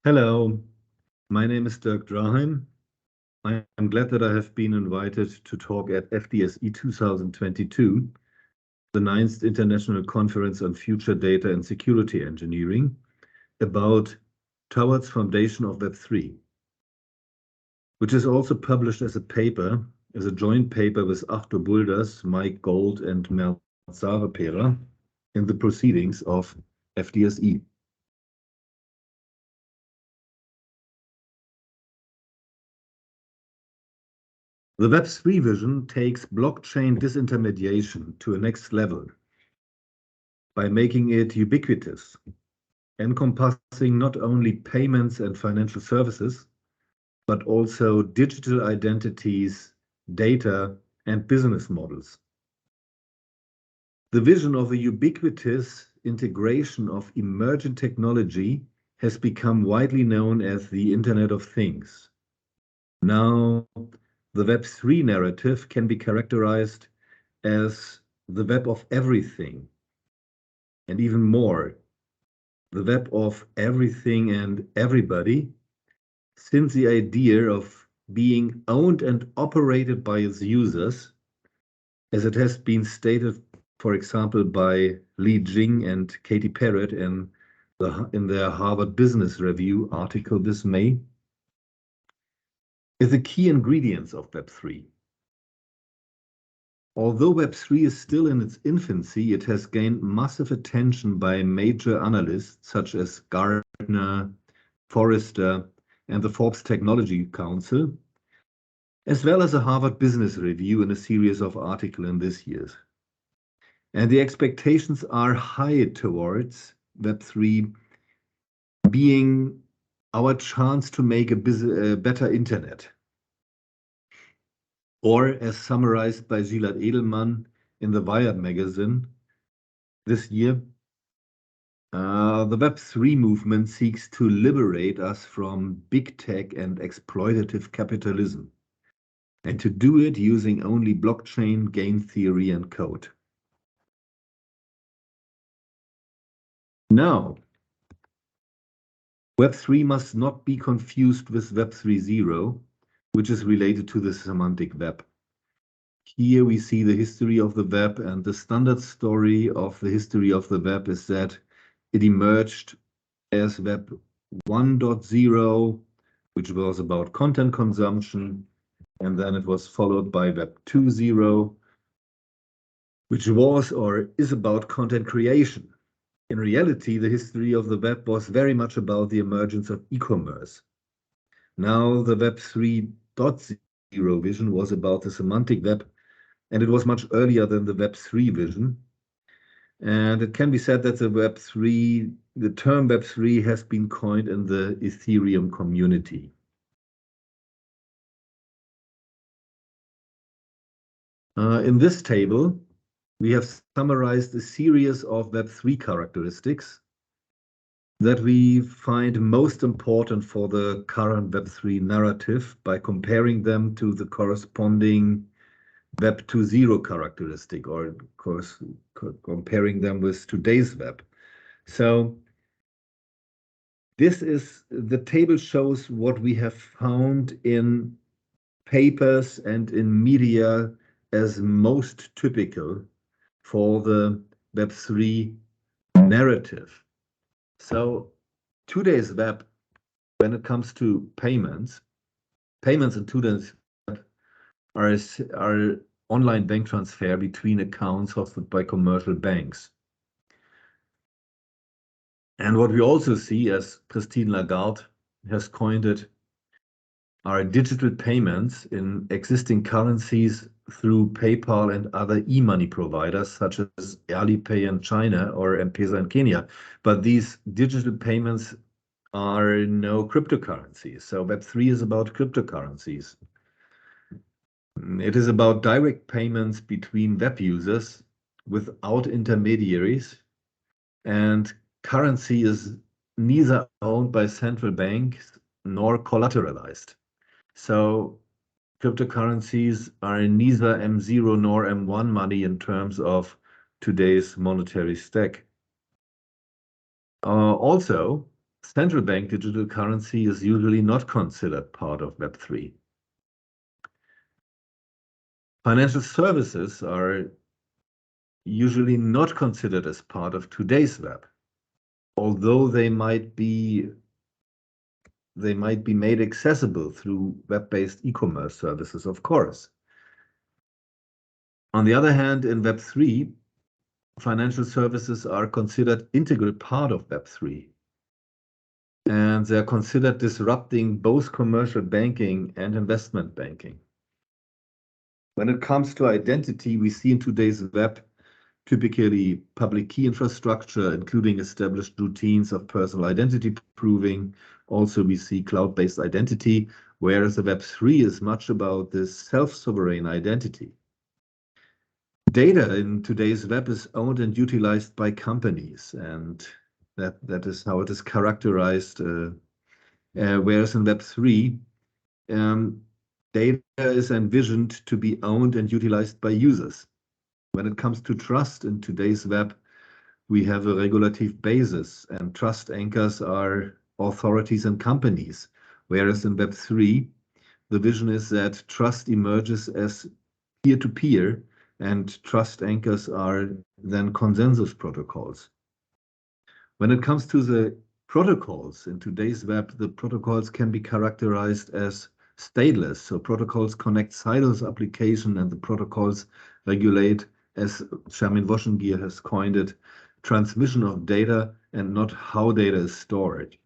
Hello, my name is Draheim. I am glad that I have been invited to talk at FDSE 2022, the 9th International Conference on Future Data and Security Engineering, about Towards Foundation of Web3, which is also published as a paper, as a joint paper with Arthur Bulders, Mike Gold, and Mert Sarapera in the proceedings of FDSE. The Web3 vision takes blockchain disintermediation to a next level by making it ubiquitous, encompassing not only payments and financial services, but also digital identities, data, and business models. The vision of a ubiquitous integration of emergent technology has become widely known as the Internet of Things. Now, the Web3 narrative can be characterized as the web of everything, and even more, the web of everything and everybody, since the idea of being owned and operated by its users, as it has been stated, for example, by Li Jing and Katie Parrott in their Harvard Business Review article this May, is the key ingredients of Web3. Although Web3 is still in its infancy, it has gained massive attention by major analysts such as Gartner, Forrester, and the Forbes Technology Council, as well as a Harvard Business Review in a series of articles in this year. And the expectations are high towards Web3 being our chance to make a better internet. Or, as summarized by Gilad Edelman in the Wired magazine this year, the Web3 movement seeks to liberate us from big tech and exploitative capitalism, and to do it using only blockchain, game theory, and code. Now, Web3 must not be confused with Web 3.0, which is related to the semantic web. Here we see the history of the web, and the standard story of the history of the web is that it emerged as Web 1.0, which was about content consumption, and then it was followed by Web 2.0, which was or is about content creation. In reality, the history of the web was very much about the emergence of e-commerce. Now, the Web 3.0 vision was about the semantic web, and it was much earlier than the Web 3 vision. And it can be said that the term Web 3 has been coined in the Ethereum community. In this table, we have summarized a series of Web 3 characteristics that we find most important for the current Web 3 narrative by comparing them to the corresponding Web 2.0 characteristic, or of course comparing them with today's web. So the table shows what we have found in papers and in media as most typical for the Web 3 narrative. So today's web, when it comes to payments in today's web are online bank transfer between accounts hosted by commercial banks. And what we also see, as Christine Lagarde has coined it, are digital payments in existing currencies through PayPal and other e-money providers such as Alipay in China or M-Pesa in Kenya. But these digital payments are no cryptocurrencies. So Web3 is about cryptocurrencies. It is about direct payments between web users without intermediaries, and currency is neither owned by central banks nor collateralized. So cryptocurrencies are neither M0 nor M1 money in terms of today's monetary stack. Also, central bank digital currency is usually not considered part of Web3. Financial services are usually not considered as part of today's web, although they might be made accessible through web-based e-commerce services, of course. On the other hand, in Web3, financial services are considered integral part of Web3. And they're considered disrupting both commercial banking and investment banking. When it comes to identity, we see in today's web typically public key infrastructure, including established routines of personal identity proving. Also, we see cloud-based identity, whereas the Web3 is much about this self-sovereign identity. Data in today's web is owned and utilized by companies, and that is how it is characterized. Whereas in Web3, data is envisioned to be owned and utilized by users. When it comes to trust in today's web, we have a regulative basis, and trust anchors are authorities and companies. Whereas in Web3, the vision is that trust emerges as peer-to-peer, and trust anchors are then consensus protocols. When it comes to the protocols in today's web, the protocols can be characterized as stateless. So protocols connect silos application, and the protocols regulate, as Charmin Woschengier has coined it, transmission of data and not how data is stored.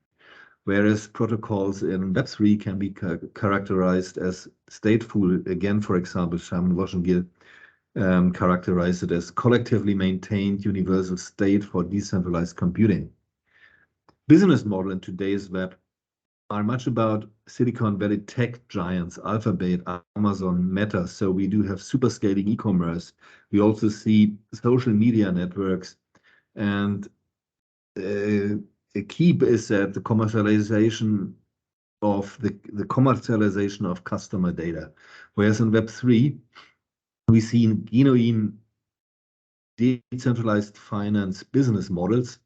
Whereas protocols in Web3 can be characterized as stateful. Again, for example, Charmin Woschengier characterized it as collectively maintained universal state for decentralized computing. Business model in today's web are much about Silicon Valley tech giants, Alphabet, Amazon, Meta. So we do have super scaling e-commerce. We also see social media networks. And a key is that the commercialization of customer data. Whereas in Web3, we see genuine decentralized finance business models,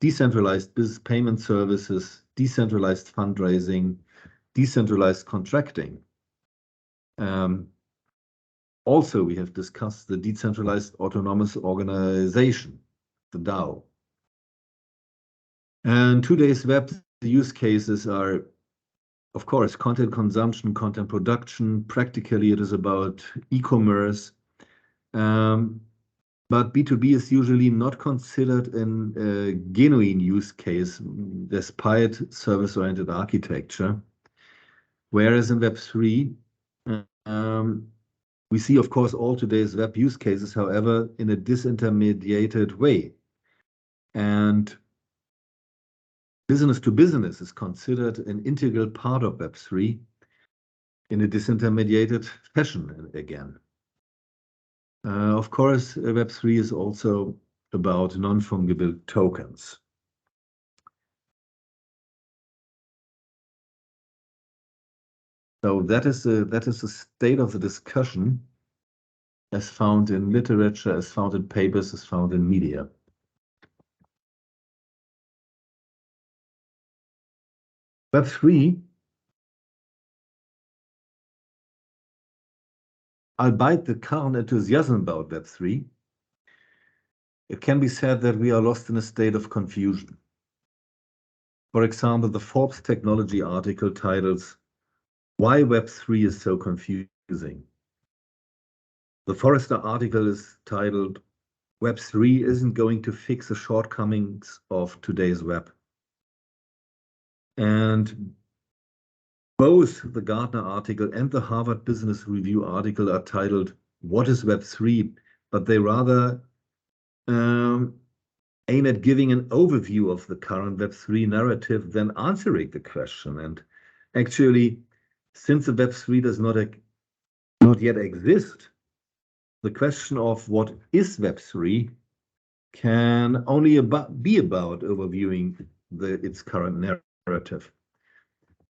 decentralized business payment services, decentralized fundraising, decentralized contracting. Also, we have discussed the decentralized autonomous organization, the DAO. And today's web use cases are, of course, content consumption, content production. Practically, it is about e-commerce. But B2B is usually not considered a genuine use case despite service-oriented architecture. Whereas in Web3, we see, of course, all today's web use cases, however, in a disintermediated way. And business to business is considered an integral part of Web3 in a disintermediated fashion again. Of course, Web3 is also about non-fungible tokens. So that is the state of the discussion as found in literature, as found in papers, as found in media. Web3, albeit the current enthusiasm about Web3, it can be said that we are lost in a state of confusion. For example, the Forbes technology article titles, "Why Web3 is so confusing." The Forrester article is titled, "Web3 isn't going to fix the shortcomings of today's web." And both the Gartner article and the Harvard Business Review article are titled, "What is Web3?" But they rather aim at giving an overview of the current Web3 narrative than answering the question. And actually, since the Web3 does not yet exist, the question of what is Web3 can only be about overviewing its current narrative.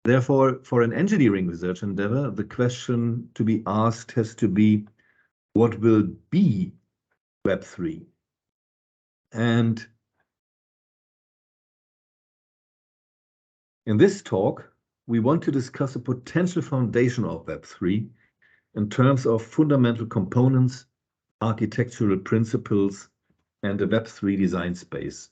Therefore, for an engineering research endeavor, the question to be asked has to be, what will be Web3? And In this talk, we want to discuss a potential foundation of Web3 in terms of fundamental components, architectural principles, and a Web3 design space.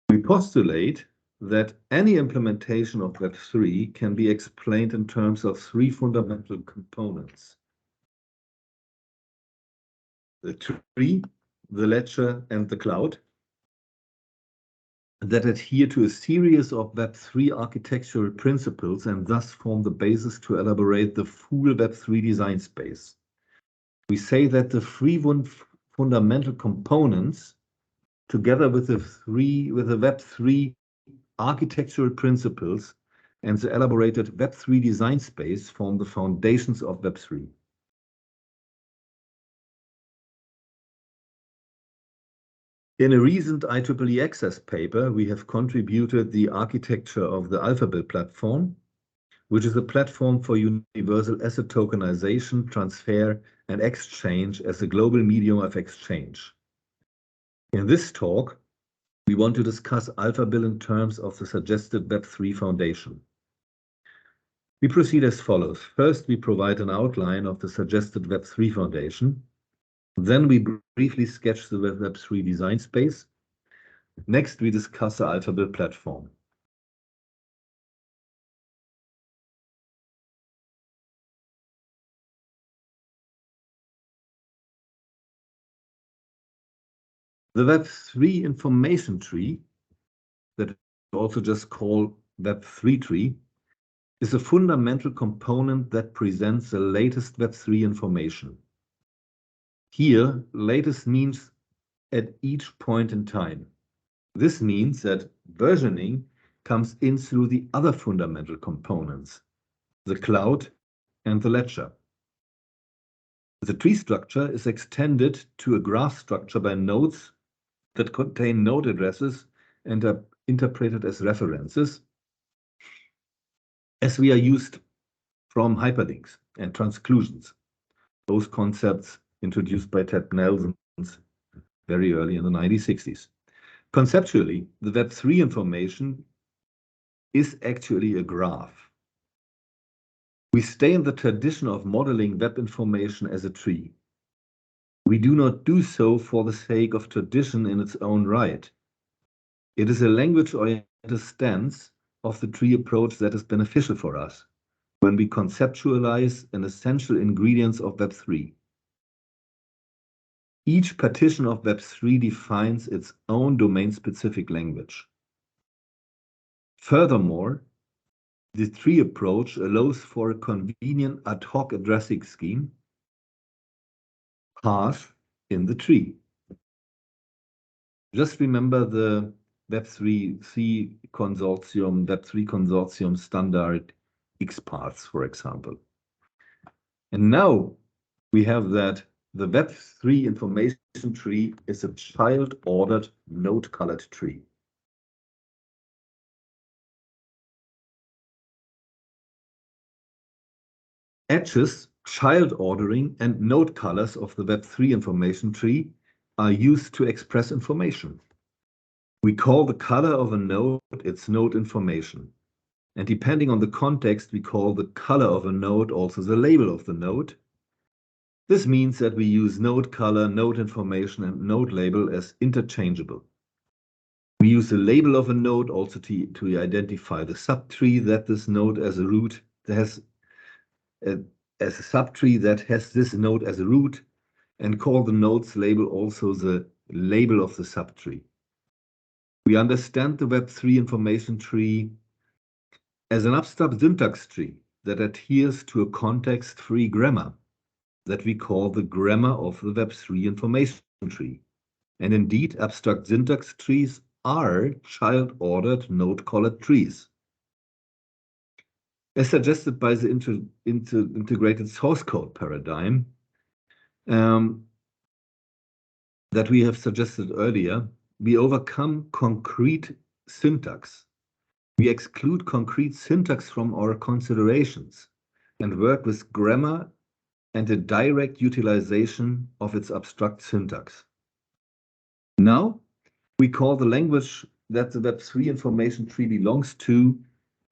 We postulate that any implementation of Web3 can be explained in terms of three fundamental components: the tree, the ledger, and the cloud, that adhere to a series of Web3 architectural principles and thus form the basis to elaborate the full Web3 design space. We say that the three fundamental components, together with the Web3 architectural principles and the elaborated Web3 design space, form the foundations of Web3. In a recent IEEE Access paper, we have contributed the architecture of the Alphabet platform, which is a platform for universal asset tokenization, transfer, and exchange as a global medium of exchange. In this talk, we want to discuss Alphabet in terms of the suggested Web3 foundation. We proceed as follows. First, we provide an outline of the suggested Web3 foundation. Then we briefly sketch the Web3 design space. Next, we discuss the Alphabet platform. The Web3 information tree, that we also just call Web3 tree, is a fundamental component that presents the latest Web3 information. Here, latest means at each point in time. This means that versioning comes in through the other fundamental components, the cloud and the ledger. The tree structure is extended to a graph structure by nodes that contain node addresses and are interpreted as references, as we are used from hyperlinks and transclusions, those concepts introduced by Ted Nelson very early in the 1960s. Conceptually, the Web3 information is actually a graph. We stay in the tradition of modeling web information as a tree. We do not do so for the sake of tradition in its own right. It is a language-oriented stance of the tree approach that is beneficial for us when we conceptualize an essential ingredients of Web3. Each partition of Web3 defines its own domain-specific language. Furthermore, the tree approach allows for a convenient ad hoc addressing scheme, path in the tree. Just remember the Web3 consortium standard XPaths, for example. And now we have that the Web3 information tree is a child-ordered, node-colored tree. Edges, child ordering, and node colors of the Web3 information tree are used to express information. We call the color of a node its node information. And depending on the context, we call the color of a node also the label of the node. This means that we use node color, node information, and node label as interchangeable. We use the label of a node also to identify the subtree that this node as a root has as a subtree that has this node as a root, and call the node's label also the label of the subtree. We understand the Web3 information tree as an abstract syntax tree that adheres to a context-free grammar that we call the grammar of the Web3 information tree. And indeed, abstract syntax trees are child-ordered node-colored trees. As suggested by the integrated source code paradigm that we have suggested earlier, we overcome concrete syntax. We exclude concrete syntax from our considerations and work with grammar and a direct utilization of its abstract syntax. Now, we call the language that the Web3 information tree belongs to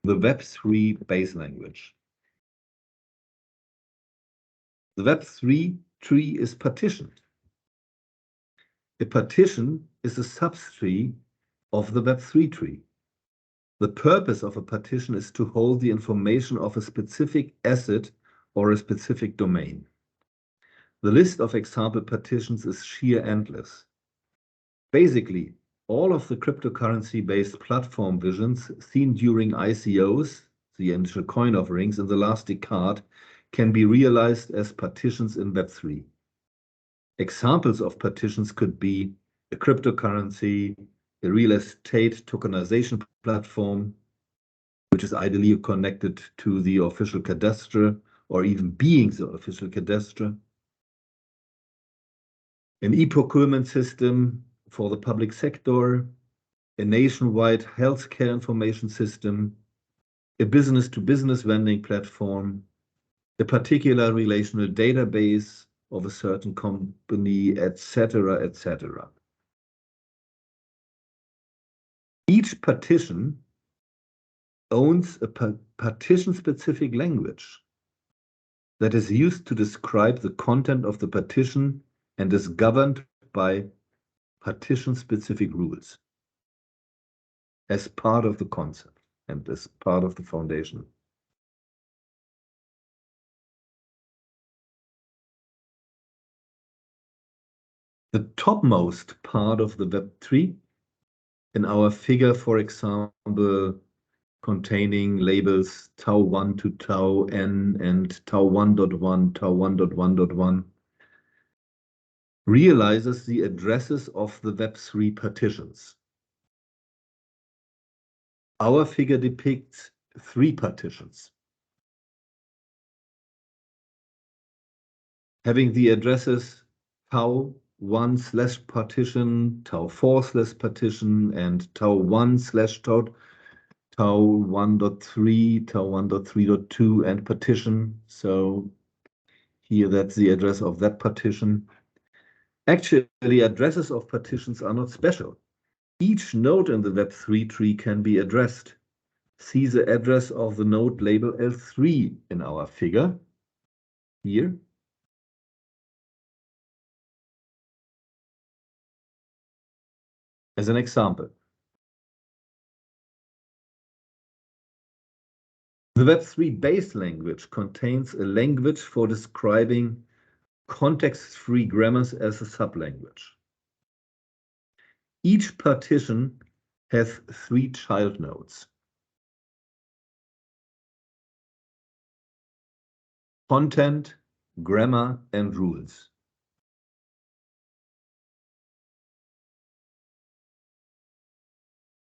the Web3 base language. The Web3 tree is partitioned. A partition is a subtree of the Web3 tree. The purpose of a partition is to hold the information of a specific asset or a specific domain. The list of example partitions is sheer endless. Basically, all of the cryptocurrency-based platform visions seen during ICOs, the initial coin offerings in the last decade, can be realized as partitions in Web3. Examples of partitions could be a cryptocurrency, a real estate tokenization platform, which is ideally connected to the official cadastre or even being the official cadastre, an e-procurement system for the public sector, a nationwide healthcare information system, a business-to-business vending platform, a particular relational database of a certain company, etc., etc. Each partition owns a partition-specific language that is used to describe the content of the partition and is governed by partition-specific rules as part of the concept and as part of the foundation. The topmost part of the Web3 in our figure, for example, containing labels tau1 to tau-n and tau1.1, tau1.1.1, realizes the addresses of the Web3 partitions. Our figure depicts 3 partitions, having the addresses tau1/partition, tau4/partition, and tau1/tau1.3, tau1.3.2, and partition. So here that's the address of that partition. Actually, addresses of partitions are not special. Each node in the Web3 tree can be addressed. See the address of the node label L3 in our figure here. As an example. The Web3 base language contains a language for describing context-free grammars as a sublanguage. Each partition has 3 child nodes. Content, grammar, and rules.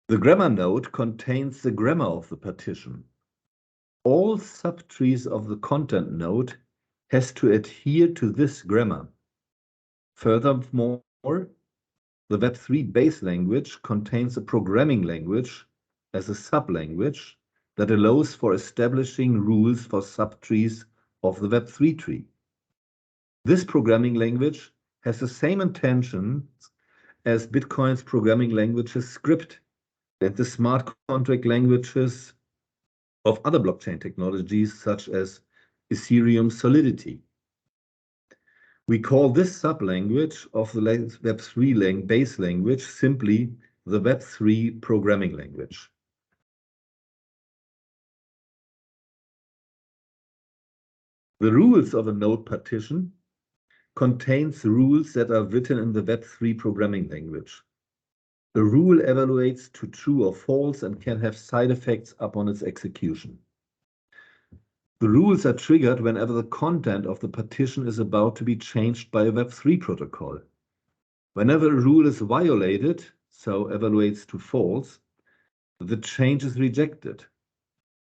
The grammar node contains the grammar of the partition. All subtrees of the content node has to adhere to this grammar. Furthermore, the Web3 base language contains a programming language as a sublanguage that allows for establishing rules for subtrees of the Web3 tree. This programming language has the same intentions as Bitcoin's programming languages script and the smart contract languages of other blockchain technologies such as Ethereum Solidity. We call this sublanguage of the Web3 base language simply the Web3 programming language. The rules of a node partition contains rules that are written in the Web3 programming language. The rule evaluates to true or false and can have side effects upon its execution. The rules are triggered whenever the content of the partition is about to be changed by a Web3 protocol. Whenever a rule is violated, so evaluates to false, the change is rejected.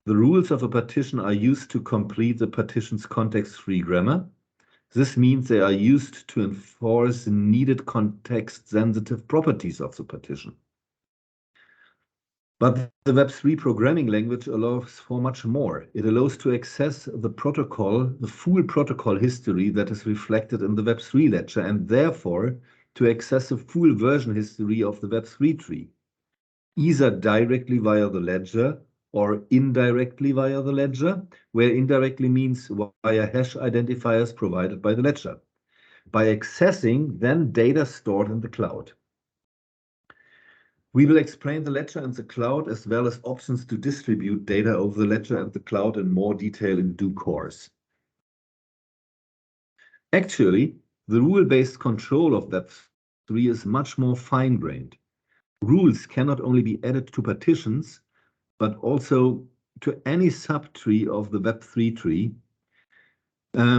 The rules of a partition are used to complete the partition's context-free grammar. This means they are used to enforce needed context-sensitive properties of the partition. But the Web3 programming language allows for much more. It allows to access the protocol, the full protocol history that is reflected in the Web3 ledger, and therefore to access the full version history of the Web3 tree. either directly via the ledger or indirectly via the ledger, where indirectly means via hash identifiers provided by the ledger, by accessing then data stored in the cloud. We will explain the ledger and the cloud, as well as options to distribute data over the ledger and the cloud in more detail in due course. Actually, the rule-based control of Web3 is much more fine-grained. Rules cannot only be added to partitions, but also to any subtree of the Web3 tree.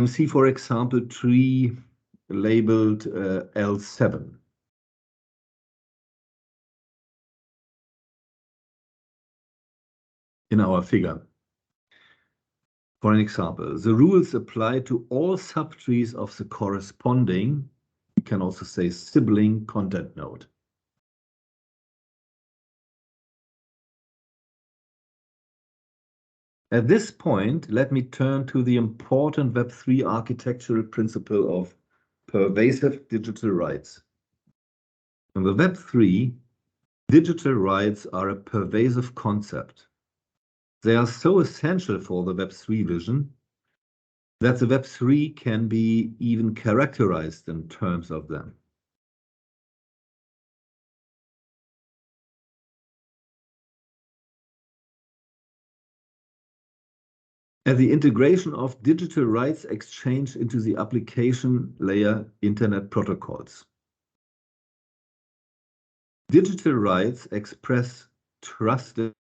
See, for example, tree labeled L7. In our figure. For an example, the rules apply to all subtrees of the corresponding, we can also say sibling content node. At this point, let me turn to the important Web3 architectural principle of pervasive digital rights. In the Web3, digital rights are a pervasive concept. They are so essential for the Web3 vision that the Web3 can be even characterized in terms of them. And the integration of digital rights exchange into the application layer internet protocols. Digital rights express trusted,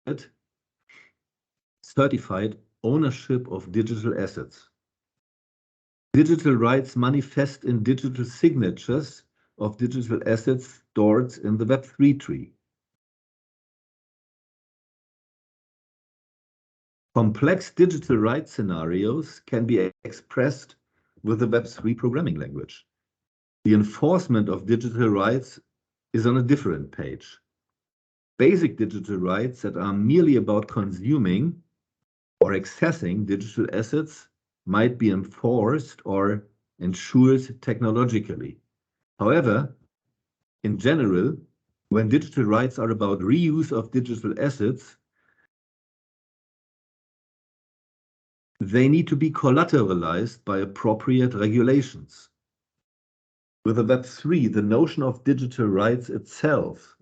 certified ownership of digital assets. Digital rights manifest in digital signatures of digital assets stored in the Web3 tree. Complex digital rights scenarios can be expressed with the Web3 programming language. The enforcement of digital rights is on a different page. Basic digital rights that are merely about consuming or accessing digital assets might be enforced or ensured technologically. However, in general, when digital rights are about reuse of digital assets, they need to be collateralized by appropriate regulations. With the Web3, the notion of digital rights itself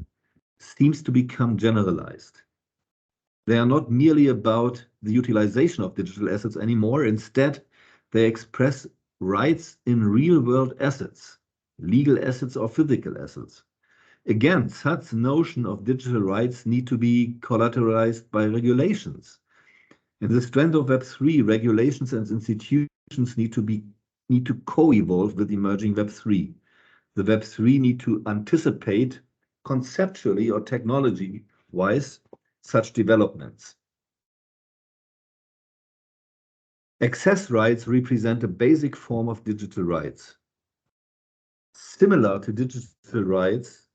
seems to become generalized. They are not merely about the utilization of digital assets anymore. Instead, they express rights in real-world assets, legal assets or physical assets. Again, such notion of digital rights need to be collateralized by regulations. In the strength of Web3, regulations and institutions need to co-evolve with emerging Web3. The Web3 need to anticipate conceptually or technology-wise such developments. Access rights represent a basic form of digital rights. Similar to digital rights,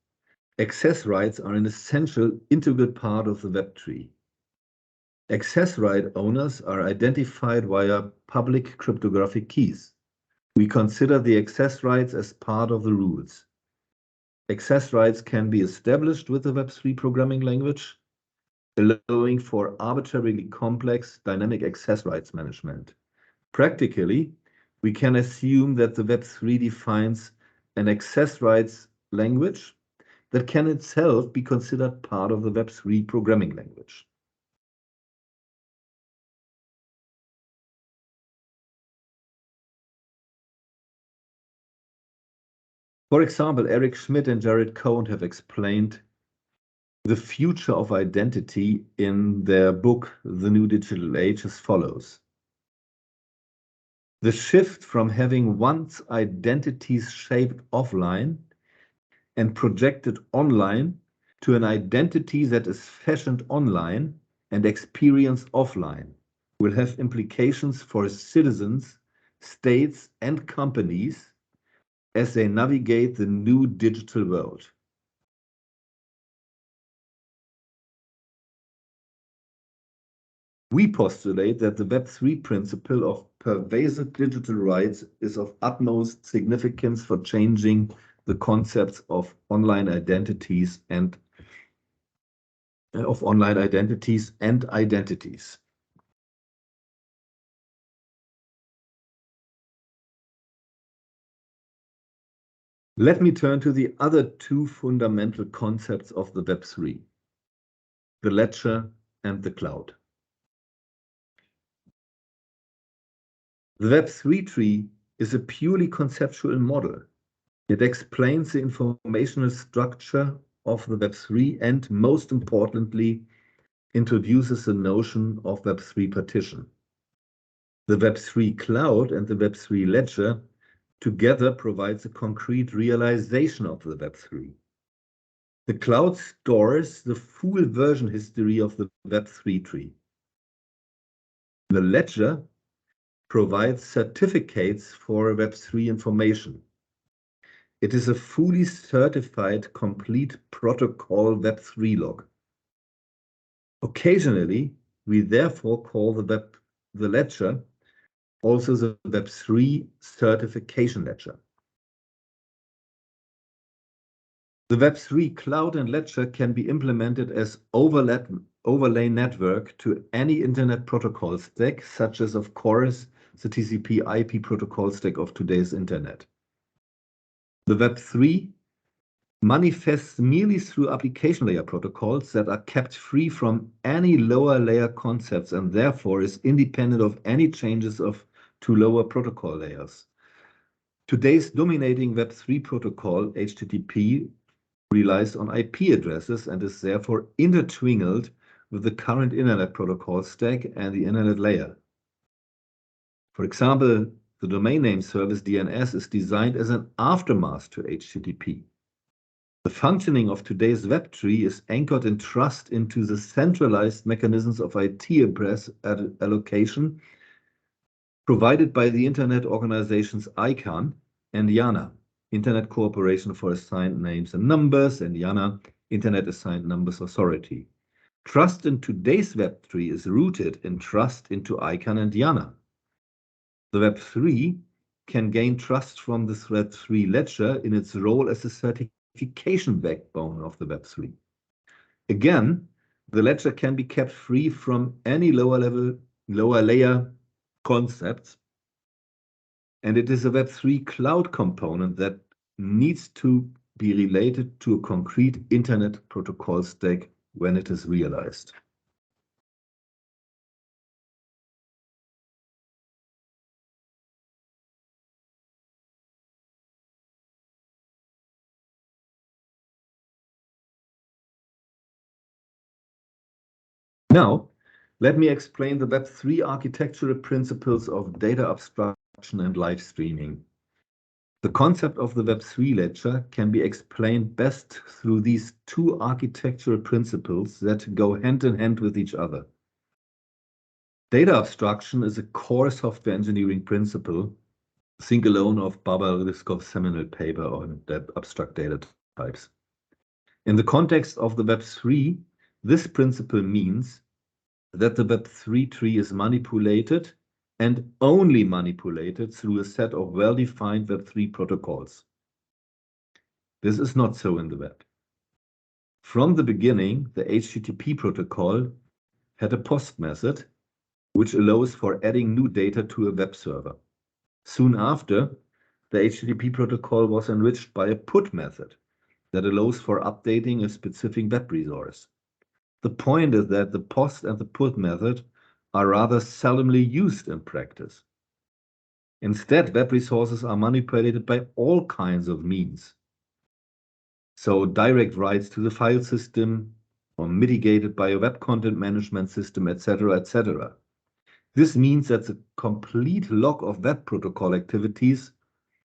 access rights are an essential, integral part of the Web tree. Access right owners are identified via public cryptographic keys. We consider the access rights as part of the rules. Access rights can be established with the Web3 programming language, allowing for arbitrarily complex dynamic access rights management. Practically, we can assume that the Web3 defines an access rights language that can itself be considered part of the Web3 programming language. For example, Eric Schmidt and Jared Cohn have explained the future of identity in their book, The New Digital Age, as follows. The shift from having one's identities shaped offline and projected online to an identity that is fashioned online and experienced offline will have implications for citizens, states, and companies as they navigate the new digital world. We postulate that the Web3 principle of pervasive digital rights is of utmost significance for changing the concepts of online identities and of online identities and identities. Let me turn to the other two fundamental concepts of the Web3, the ledger and the cloud. The Web3 tree is a purely conceptual model. It explains the informational structure of the Web3 and, most importantly, introduces the notion of Web3 partition. The Web3 cloud and the Web3 ledger together provides a concrete realization of the Web3. The cloud stores the full version history of the Web3 tree. The ledger provides certificates for Web3 information. It is a fully certified complete protocol Web3 log. Occasionally, we therefore call the ledger also the Web3 certification ledger. The Web3 cloud and ledger can be implemented as overlay network to any internet protocol stack, such as, of course, the TCP/IP protocol stack of today's internet. The Web3 manifests merely through application layer protocols that are kept free from any lower layer concepts and therefore is independent of any changes to lower protocol layers. Today's dominating Web3 protocol, HTTP, relies on IP addresses and is therefore intertwined with the current internet protocol stack and the internet layer. For example, the domain name service DNS is designed as an aftermath to HTTP. The functioning of today's web tree is anchored in trust into the centralized mechanisms of IT address allocation provided by the Internet organizations ICANN and IANA, Internet Corporation for Assigned Names and Numbers, and IANA, Internet Assigned Numbers Authority. Trust in today's web tree is rooted in trust into ICANN and IANA. The Web3 can gain trust from this Web3 ledger in its role as a certification backbone of the Web3. Again, the ledger can be kept free from any lower layer concepts, and it is a Web3 cloud component that needs to be related to a concrete internet protocol stack when it is realized. Now, let me explain the Web3 architectural principles of data abstraction and live streaming. The concept of the Web3 ledger can be explained best through these two architectural principles that go hand in hand with each other. Data abstraction is a core software engineering principle. Think alone of Barbara Riskov's seminal paper on abstract data types. In the context of the Web3, this principle means that the Web3 tree is manipulated and only manipulated through a set of well-defined Web3 protocols. This is not so in the web. From the beginning, the HTTP protocol had a POST method, which allows for adding new data to a web server. Soon after, the HTTP protocol was enriched by a PUT method that allows for updating a specific web resource. The point is that the POST and the PUT method are rather seldomly used in practice. Instead, web resources are manipulated by all kinds of means. So direct writes to the file system, or mitigated by a web content management system, etc., etc. This means that the complete log of web protocol activities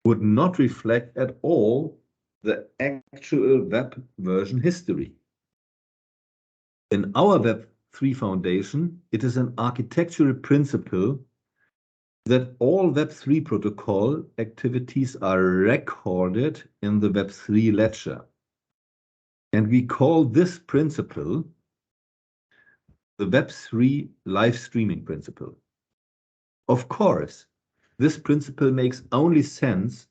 would not reflect at all the actual web version history. In our Web3 Foundation, it is an architectural principle that all Web3 protocol activities are recorded in the Web3 ledger. And we call this principle the Web3 live streaming principle. Of course, this principle makes only sense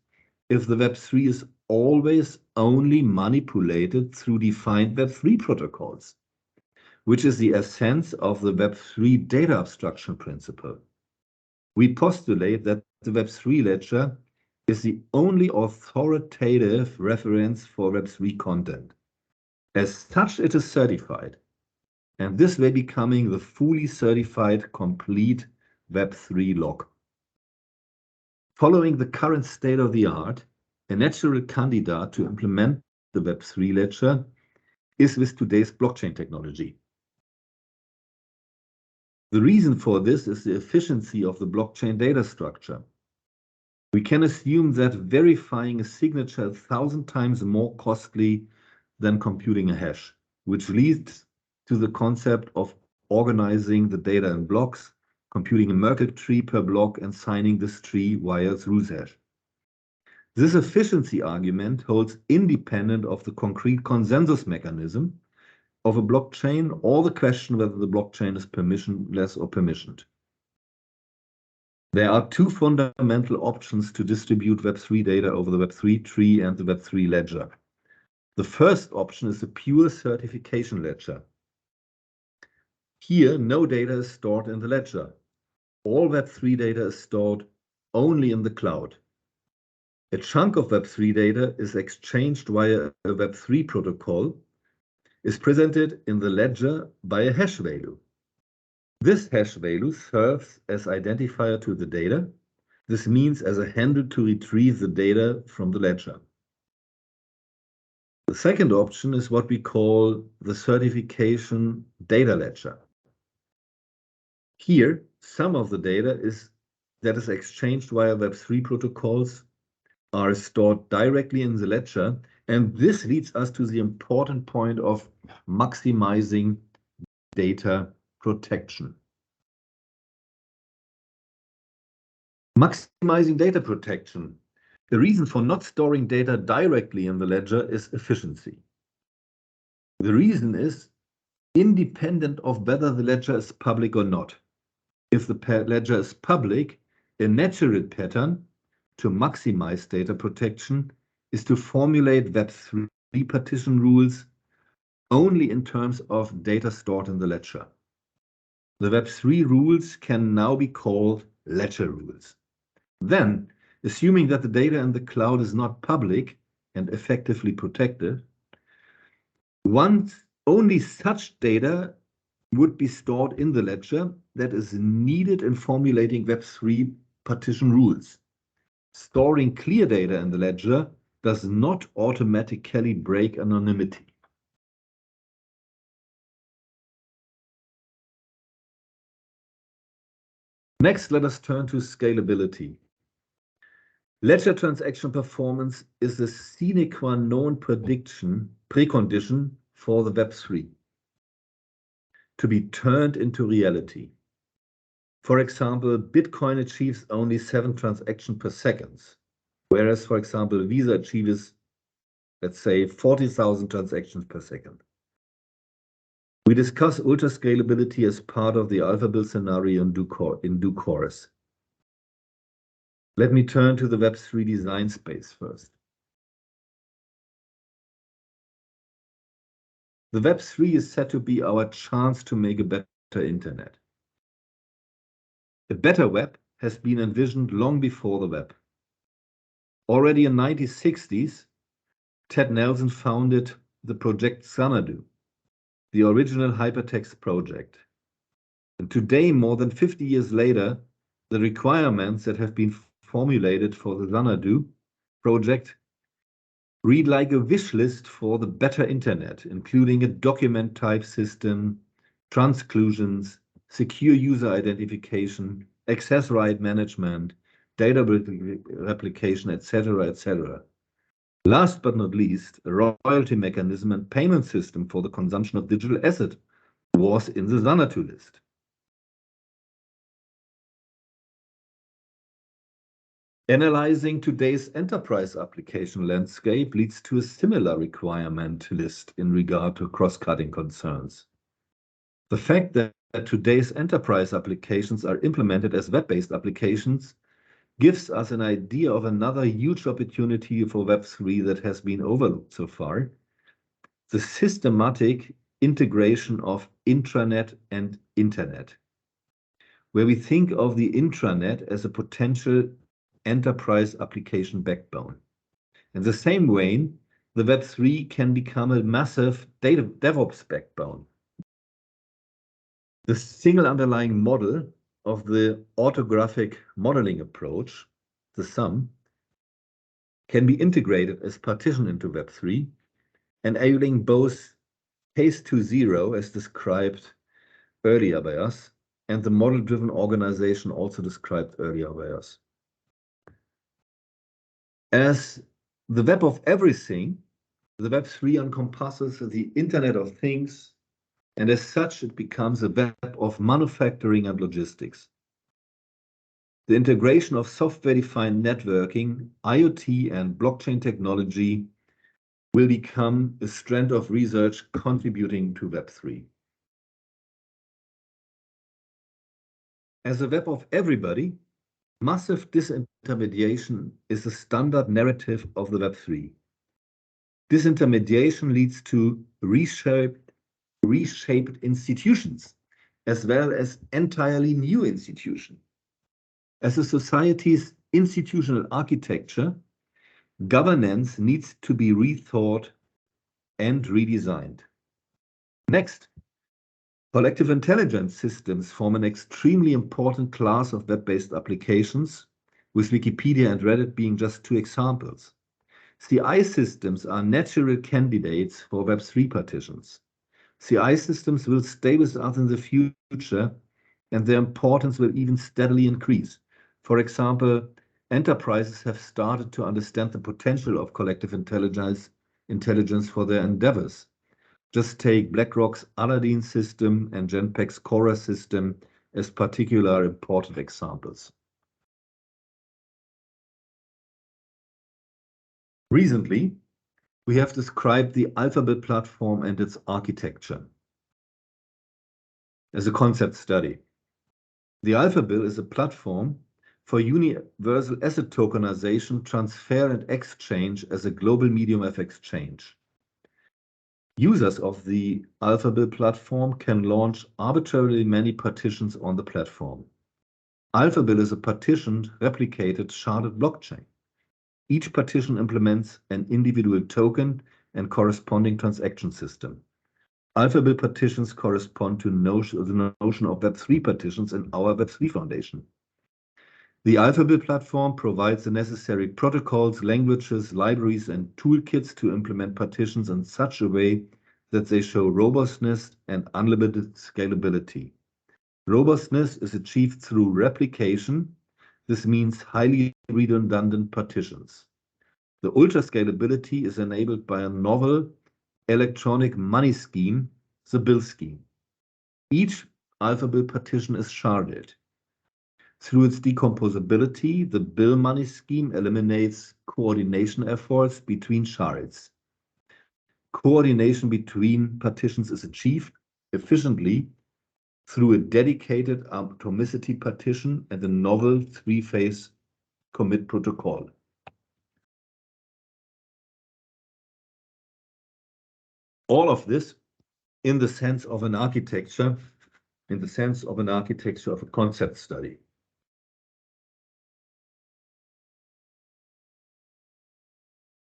if the Web3 is always only manipulated through defined Web3 protocols. which is the essence of the Web3 data abstraction principle. We postulate that the Web3 ledger is the only authoritative reference for Web3 content. As such, it is certified, and this way becoming the fully certified complete Web3 log. Following the current state of the art, a natural candidate to implement the Web3 ledger is with today's blockchain technology. The reason for this is the efficiency of the blockchain data structure. We can assume that verifying a signature is 1,000 times more costly than computing a hash, which leads to the concept of organizing the data in blocks, computing a Merkle tree per block, and signing this tree via through hash. This efficiency argument holds independent of the concrete consensus mechanism of a blockchain or the question whether the blockchain is permissionless or permissioned. There are two fundamental options to distribute Web3 data over the Web3 tree and the Web3 ledger. The first option is a pure certification ledger. Here, no data is stored in the ledger. All Web3 data is stored only in the cloud. A chunk of Web3 data is exchanged via a Web3 protocol, is presented in the ledger by a hash value. This hash value serves as identifier to the data. This means as a handle to retrieve the data from the ledger. The second option is what we call the certification data ledger. Here, some of the data that is exchanged via Web3 protocols are stored directly in the ledger, and this leads us to the important point of maximizing data protection. Maximizing data protection. The reason for not storing data directly in the ledger is efficiency. The reason is independent of whether the ledger is public or not. If the ledger is public, a natural pattern to maximize data protection is to formulate Web3 partition rules only in terms of data stored in the ledger. The Web3 rules can now be called ledger rules. Then, assuming that the data in the cloud is not public and effectively protected, only such data would be stored in the ledger that is needed in formulating Web3 partition rules. Storing clear data in the ledger does not automatically break anonymity. Next, let us turn to scalability. Ledger transaction performance is a sine qua non precondition for the Web3 to be turned into reality. For example, Bitcoin achieves only 7 transactions per second, whereas, for example, Visa achieves, let's say, 40,000 transactions per second. We discuss ultra scalability as part of the AlphaBuild scenario in due course. Let me turn to the Web3 design space first. The Web3 is said to be our chance to make a better internet. A better web has been envisioned long before the web. Already in the 1960s, Ted Nelson founded the project Xanadu, the original hypertext project. And today, more than 50 years later, the requirements that have been formulated for the Xanadu project read like a wish list for the better internet, including a document type system, transclusions, secure user identification, access right management, data replication, etc., etc. Last but not least, a royalty mechanism and payment system for the consumption of digital asset was in the Xanadu list. Analyzing today's enterprise application landscape leads to a similar requirement list in regard to cross-cutting concerns. The fact that today's enterprise applications are implemented as web-based applications gives us an idea of another huge opportunity for Web3 that has been overlooked so far: the systematic integration of intranet and internet, where we think of the intranet as a potential enterprise application backbone. In the same way, the Web3 can become a massive DevOps backbone. The single underlying model of the orthographic modeling approach, the SUM, can be integrated as partition into Web3, enabling both case to zero, as described earlier by us, and the model-driven organization also described earlier by us. As the web of everything, the Web3 encompasses the Internet of Things, and as such, it becomes a web of manufacturing and logistics. The integration of software-defined networking, IoT, and blockchain technology will become a strand of research contributing to Web3. As a web of everybody, massive disintermediation is the standard narrative of the Web3. Disintermediation leads to reshaped institutions, as well as entirely new institutions. As a society's institutional architecture, governance needs to be rethought and redesigned. Next, collective intelligence systems form an extremely important class of web-based applications, with Wikipedia and Reddit being just two examples. CI systems are natural candidates for Web3 partitions. CI systems will stay with us in the future, and their importance will even steadily increase. For example, enterprises have started to understand the potential of collective intelligence for their endeavors. Just take BlackRock's Aladdin system and Genpact's Cora system as particular important examples. Recently, we have described the Alphabet platform and its architecture as a concept study. The Alphabet is a platform for universal asset tokenization, transfer, and exchange as a global medium of exchange. Users of the Alphabet platform can launch arbitrarily many partitions on the platform. Alphabet is a partitioned, replicated, sharded blockchain. Each partition implements an individual token and corresponding transaction system. Alphabet partitions correspond to the notion of Web3 partitions in our Web3 Foundation. The Alphabet platform provides the necessary protocols, languages, libraries, and toolkits to implement partitions in such a way that they show robustness and unlimited scalability. Robustness is achieved through replication. This means highly redundant partitions. The ultra scalability is enabled by a novel electronic money scheme, the bill scheme. Each Alphabet partition is sharded. Through its decomposability, the bill money scheme eliminates coordination efforts between shards. Coordination between partitions is achieved efficiently through a dedicated atomicity partition and a novel three-phase commit protocol. All of this in the sense of an architecture, of a concept study.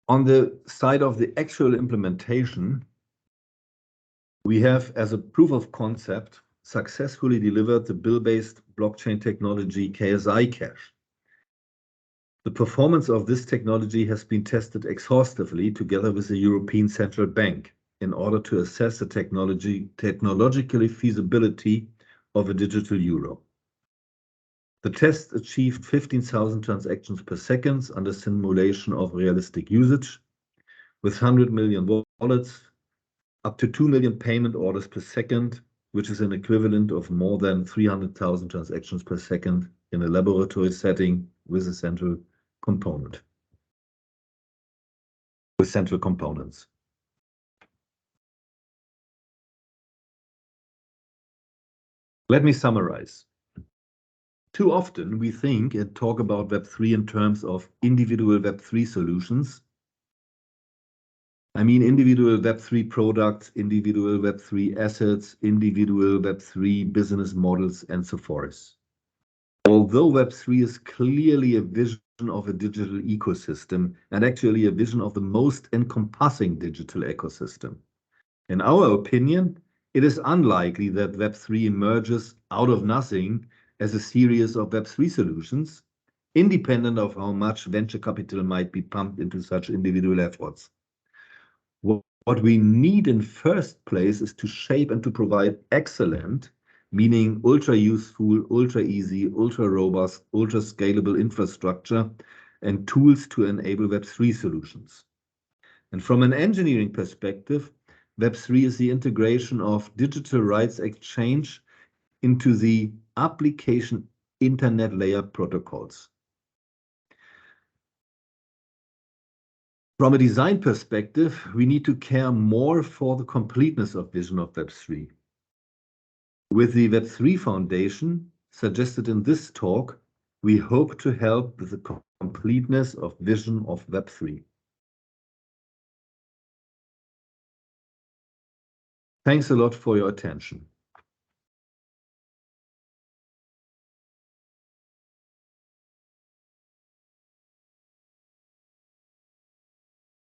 On the side of the actual implementation, we have, as a proof of concept, successfully delivered the bill-based blockchain technology KSI Cash. The performance of this technology has been tested exhaustively together with the European Central Bank in order to assess the technological feasibility of a digital euro. The test achieved 15,000 transactions per second under simulation of realistic usage, with 100 million wallets, up to 2 million payment orders per second, which is an equivalent of more than 300,000 transactions per second in a laboratory setting with a central component. With central components. Let me summarize. Too often we think and talk about Web3 in terms of individual Web3 solutions I mean individual Web3 products, individual Web3 assets, individual Web3 business models, and so forth. Although Web3 is clearly a vision of a digital ecosystem and actually a vision of the most encompassing digital ecosystem. In our opinion, it is unlikely that Web3 emerges out of nothing as a series of Web3 solutions, independent of how much venture capital might be pumped into such individual efforts. What we need in first place is to shape and to provide excellent, meaning ultra useful, ultra easy, ultra robust, ultra scalable infrastructure and tools to enable Web3 solutions. And from an engineering perspective, Web3 is the integration of digital rights exchange into the application internet layer protocols. From a design perspective, we need to care more for the completeness of vision of Web3. With the Web3 Foundation suggested in this talk, we hope to help with the completeness of vision of Web3. Thanks a lot for your attention.